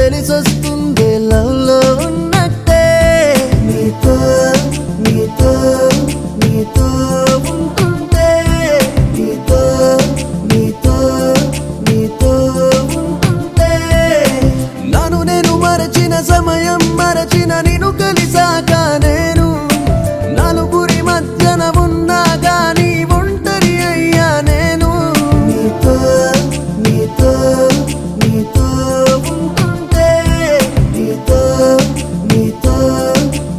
తెలిసొస్తుంది లవ్లో ఉన్నట్టే. నీతో నీతో నీతో ఉంటుంటే, నీతో నీతో నీతో ఉంటుంటే, నన్ను నేను మరచిన సమయం మరచిన నిన్ను కలిసాక నేను నలుగురి మధ్యన ఉన్నా గాని ఒంటరి అయ్యా నేను. నీతో నీతో నీతో ఉంటుంటే, నీతో నీతో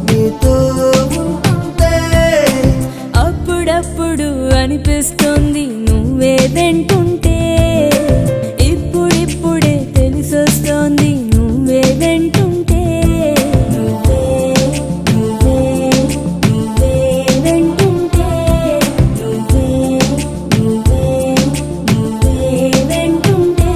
నీతో ఉంటుంటే, అప్పుడప్పుడు అనిపిస్తుంది నువ్వే వెంటుంటే, ఇప్పుడిప్పుడే తెలిసొస్తోంది నువ్వే వెంటుంటే. నువ్వే నువ్వే నువ్వే వెంటుంటే, నువ్వే నువ్వే నువ్వే వెంటుంటే.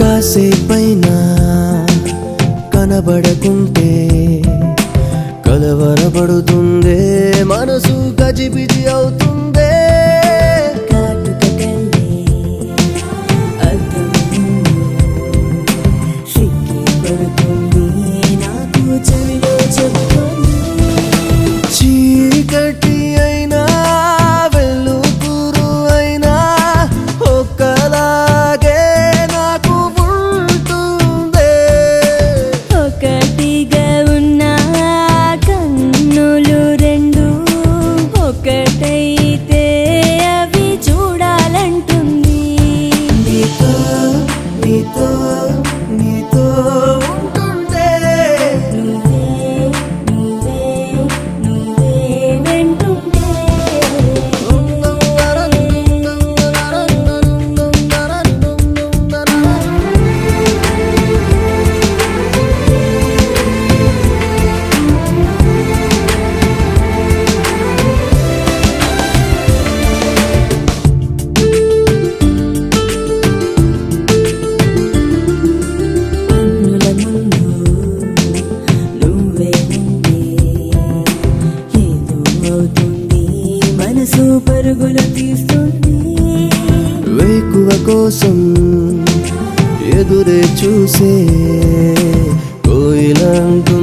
కాసేపైనా కనబడకుంటే కలవరపడుతుందే మనసు, గజిబిజి అవుతుందే. కాటుకటల్లే అద్దం సిక్కి పడుతుంది నాకు చెవిలో చెబుతుంది. చీకటి అయినా వెలుతురు అయినా ఒక్కలాగే నాకు ఉంటుందే. ఒకటిగా ఉన్న కన్నులు రెండు ఒకటైతే అవి చూడాలంటుంది. నీతో నీతో నీతో ఉంటుంటే, నువ్వే నువ్వే నువ్వే వెంటుంటే. కన్నుల ముందు నువ్వే ఉంటే ఏదో అవుతుంది, మనసు పరుగులు తీస్తుంది. వేకువ కోసం ఎదురే చూసే కోయిలంటూ